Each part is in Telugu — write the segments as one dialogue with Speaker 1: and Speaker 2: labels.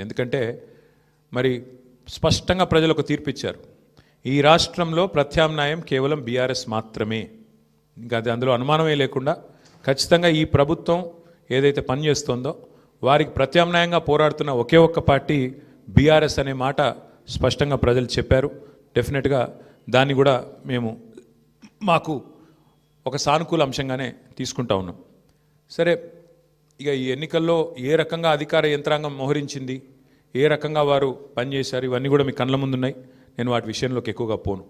Speaker 1: ఎందుకంటే మరి స్పష్టంగా ప్రజలకు తీర్పు ఇచ్చారు. ఈ రాష్ట్రంలో ప్రత్యామ్నాయం కేవలం బీఆర్ఎస్ మాత్రమే. ఇంకా అది అందులో అనుమానమే లేకుండా ఖచ్చితంగా ఈ ప్రభుత్వం ఏదైతే పనిచేస్తుందో వారికి ప్రత్యామ్నాయంగా పోరాడుతున్న ఒకే ఒక్క పార్టీ బీఆర్ఎస్ అనే మాట స్పష్టంగా ప్రజలు చెప్పారు. డెఫినెట్గా దాన్ని కూడా మేము మాకు ఒక సానుకూల అంశంగానే తీసుకుంటా ఉన్నాం. సరే, ఇక ఈ ఎన్నికల్లో ఏ రకంగా అధికార యంత్రాంగం మోహరించింది, ఏ రకంగా వారు పనిచేశారు, ఇవన్నీ కూడా మీ కళ్ళ ముందున్నాయి. నేను వాటి విషయంలోకి ఎక్కువగా పోను.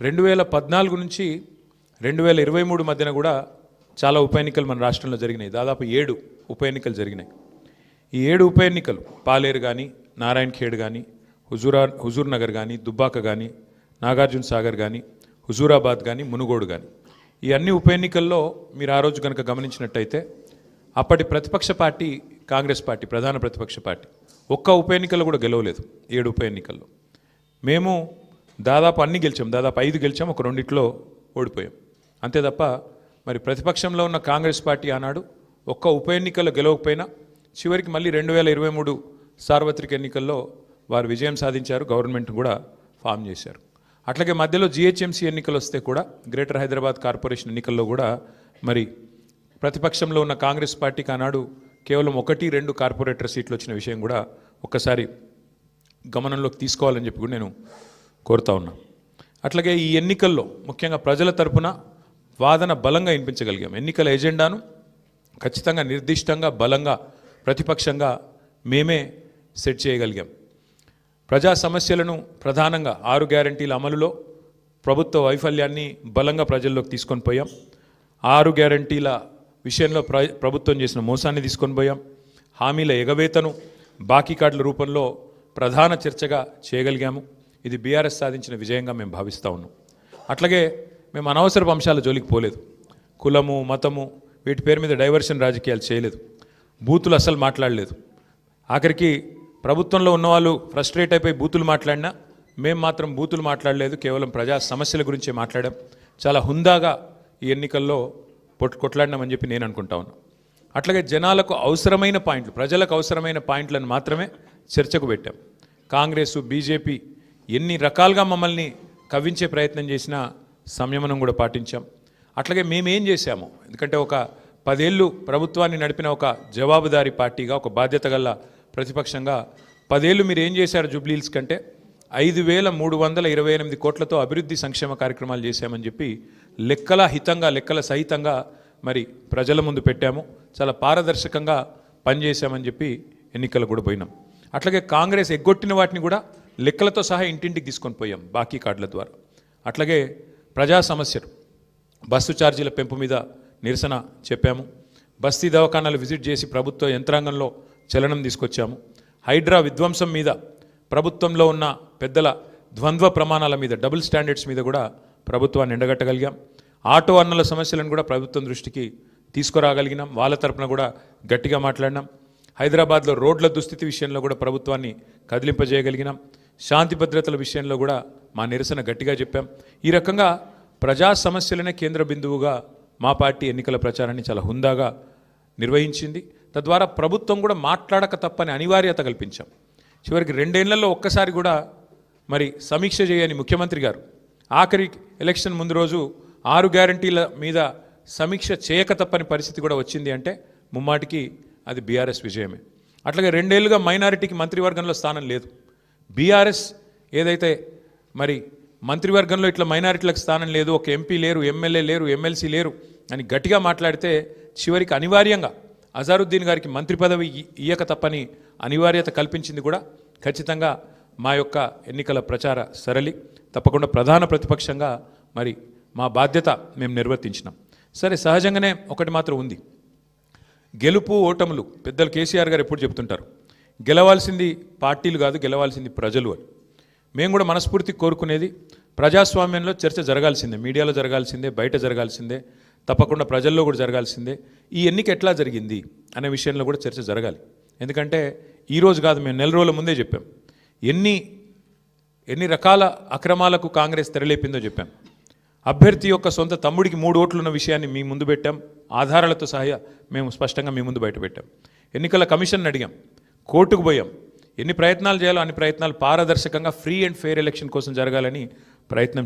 Speaker 1: 2014 నుంచి 2023 మధ్యన కూడా చాలా ఉప ఎన్నికలు మన రాష్ట్రంలో జరిగినాయి. దాదాపు 7 ఉప ఎన్నికలు జరిగినాయి. ఈ 7 ఉప ఎన్నికలు పాలేరు కానీ, నారాయణ ఖేడ్ కానీ, హుజూర్ నగర్ కానీ, దుబ్బాక కానీ, నాగార్జున సాగర్ కానీ, హుజూరాబాద్ కానీ, మునుగోడు కానీ, ఈ అన్ని ఉప ఎన్నికల్లో మీరు ఆ రోజు కనుక గమనించినట్టయితే అప్పటి ప్రతిపక్ష పార్టీ కాంగ్రెస్ పార్టీ, ప్రధాన ప్రతిపక్ష పార్టీ, ఒక్క ఉప ఎన్నికల్లో కూడా గెలవలేదు. 7 ఉప ఎన్నికల్లో మేము దాదాపు అన్ని గెలిచాం. దాదాపు 5 గెలిచాం, ఒక 2 ఓడిపోయాం. అంతే తప్ప మరి ప్రతిపక్షంలో ఉన్న కాంగ్రెస్ పార్టీ ఆనాడు ఒక్క ఉప ఎన్నికల్లో గెలవకపోయినా చివరికి మళ్ళీ 2023 సార్వత్రిక ఎన్నికల్లో వారు విజయం సాధించారు, గవర్నమెంట్ కూడా ఫామ్ చేశారు. అట్లాగే మధ్యలో జిహెచ్ఎంసీ ఎన్నికలు వస్తే కూడా, గ్రేటర్ హైదరాబాద్ కార్పొరేషన్ ఎన్నికల్లో కూడా మరి ప్రతిపక్షంలో ఉన్న కాంగ్రెస్ పార్టీకి ఆనాడు కేవలం 1-2 కార్పొరేటర్ సీట్లు వచ్చిన విషయం కూడా ఒక్కసారి గమనంలోకి తీసుకోవాలని చెప్పి కూడా నేను కోరుతా ఉన్నా. అట్లాగే ఈ ఎన్నికల్లో ముఖ్యంగా ప్రజల తరపున వాదన బలంగా వినిపించగలిగాం. ఎన్నికల ఎజెండాను ఖచ్చితంగా నిర్దిష్టంగా బలంగా ప్రతిపక్షంగా మేమే సెట్ చేయగలిగాం. ప్రజా సమస్యలను ప్రధానంగా 6 గ్యారంటీల అమలులో ప్రభుత్వ వైఫల్యాన్ని బలంగా ప్రజల్లోకి తీసుకొని పోయాం. 6 గ్యారంటీల విషయంలో ప్రభుత్వం చేసిన మోసాన్ని తీసుకొని పోయాం. హామీల ఎగవేతను బాకీ కార్డుల రూపంలో ప్రధాన చర్చగా చేయగలిగాము. ఇది బీఆర్ఎస్ సాధించిన విజయంగా మేము భావిస్తూ ఉన్నాం. అట్లాగే మేము అనవసరపు అంశాల జోలికి పోలేదు. కులము, మతము వీటి పేరు మీద డైవర్షన్ రాజకీయాలు చేయలేదు. బూతులు అసలు మాట్లాడలేదు. ఆఖరికి ప్రభుత్వంలో ఉన్నవాళ్ళు ఫ్రస్ట్రేట్ అయిపోయి బూతులు మాట్లాడినా మేము మాత్రం బూతులు మాట్లాడలేదు. కేవలం ప్రజా సమస్యల గురించే మాట్లాడాం. చాలా హుందాగా ఈ ఎన్నికల్లో కొట్లాడినామని చెప్పి నేను అనుకుంటా ఉన్నాను. అట్లాగే జనాలకు అవసరమైన పాయింట్లు, ప్రజలకు అవసరమైన పాయింట్లను మాత్రమే చర్చకు పెట్టాం. కాంగ్రెస్, బీజేపీ ఎన్ని రకాలుగా మమ్మల్ని కవ్వించే ప్రయత్నం చేసినా సంయమనం కూడా పాటించాం. అట్లాగే మేమేం చేశాము, ఎందుకంటే ఒక 10 ఏళ్ళు ప్రభుత్వాన్ని నడిపిన ఒక జవాబుదారీ పార్టీగా, ఒక బాధ్యత గల ప్రతిపక్షంగా 10 ఏళ్ళు మీరు ఏం చేశారు జూబ్లీహిల్స్ కంటే 5,328 కోట్లతో అభివృద్ధి సంక్షేమ కార్యక్రమాలు చేశామని చెప్పి లెక్కల హితంగా, లెక్కల సహితంగా మరి ప్రజల ముందు పెట్టాము. చాలా పారదర్శకంగా పనిచేశామని చెప్పి ఎన్నికలు కూడా పోయినాం. అట్లాగే కాంగ్రెస్ ఎగ్గొట్టిన వాటిని కూడా లెక్కలతో సహా ఇంటింటికి తీసుకొని పోయాం బాకీ కార్డుల ద్వారా. అట్లాగే ప్రజా సమస్యలు, బస్సు ఛార్జీల పెంపు మీద నిరసన చెప్పాము. బస్తీ దవాఖానాలు విజిట్ చేసి ప్రభుత్వ యంత్రాంగంలో చలనం తీసుకొచ్చాము. హైడ్రా విధ్వంసం మీద, ప్రభుత్వంలో ఉన్న పెద్దల ద్వంద్వ ప్రమాణాల మీద, డబుల్ స్టాండర్డ్స్ మీద కూడా ప్రభుత్వాన్ని ఎండగట్టగలిగాం. ఆటో అన్నల సమస్యలను కూడా ప్రభుత్వం దృష్టికి తీసుకురాగలిగినాం. వాళ్ళ తరపున కూడా గట్టిగా మాట్లాడినాం. హైదరాబాద్లో రోడ్ల దుస్థితి విషయంలో కూడా ప్రభుత్వాన్ని కదిలింపజేయగలిగినాం. శాంతి భద్రతల విషయంలో కూడా మా నిరసన గట్టిగా చెప్పాం. ఈ రకంగా ప్రజా సమస్యలనే కేంద్ర బిందువుగా మా పార్టీ ఎన్నికల ప్రచారాన్ని చాలా హుందాగా నిర్వహించింది. తద్వారా ప్రభుత్వం కూడా మాట్లాడక తప్పని అనివార్యత కల్పించాం. చివరికి 2 ఏళ్లలో ఒక్కసారి కూడా మరి సమీక్ష చేయని ముఖ్యమంత్రి గారు ఆఖరి ఎలక్షన్ ముందు రోజు 6 గ్యారంటీల మీద సమీక్ష చేయక తప్పని పరిస్థితి కూడా వచ్చింది అంటే ముమ్మాటికి అది బీఆర్ఎస్ విజయమే. అట్లాగే 2 ఏళ్ళుగా మైనారిటీకి మంత్రివర్గంలో స్థానం లేదు. బీఆర్ఎస్ ఏదైతే మరి మంత్రివర్గంలో ఇట్లా మైనారిటీలకు స్థానం లేదు, ఒక ఎంపీ లేరు, ఎమ్మెల్యే లేరు, ఎమ్మెల్సీ లేరు అని గట్టిగా మాట్లాడితే చివరికి అనివార్యంగా అజారుద్దీన్ గారికి మంత్రి పదవి ఇయ్యక తప్పని అనివార్యత కల్పించింది కూడా ఖచ్చితంగా మా యొక్క ఎన్నికల ప్రచార సరళి. తప్పకుండా ప్రధాన ప్రతిపక్షంగా మరి మా బాధ్యత మేము నిర్వర్తించినాం. సరే, సహజంగానే ఒకటి మాత్రం ఉంది, గెలుపు ఓటములు పెద్దలు కేసీఆర్ గారు ఎప్పుడు చెప్తుంటారు, గెలవాల్సింది పార్టీలు కాదు, గెలవాల్సింది ప్రజలు అని. మేము కూడా మనస్ఫూర్తి కోరుకునేది ప్రజాస్వామ్యంలో చర్చ జరగాల్సిందే, మీడియాలో జరగాల్సిందే, బయట జరగాల్సిందే, తప్పకుండా ప్రజల్లో కూడా జరగాల్సిందే. ఈ ఎన్నిక ఎట్లా జరిగింది అనే విషయంలో కూడా చర్చ జరగాలి. ఎందుకంటే ఈరోజు కాదు, మేము 4 రోజుల ముందే చెప్పాం ఎన్ని రకాల అక్రమాలకు కాంగ్రెస్ తెరలేపిందో చెప్పాం. అభ్యర్థి యొక్క సొంత తమ్ముడికి 3 ఓట్లు ఉన్న విషయాన్ని మీ ముందు పెట్టాం. ఆధారాలతో సహా మేము స్పష్టంగా మీ ముందు బయట పెట్టాం. ఎన్నికల కమిషన్ అడిగాం, కోర్టుకు పోయాం. ఎన్ని ప్రయత్నాలు చేయాలో అన్ని ప్రయత్నాలు పారదర్శకంగా ఫ్రీ అండ్ ఫెయిర్ ఎలక్షన్ కోసం జరగాలని ప్రయత్నం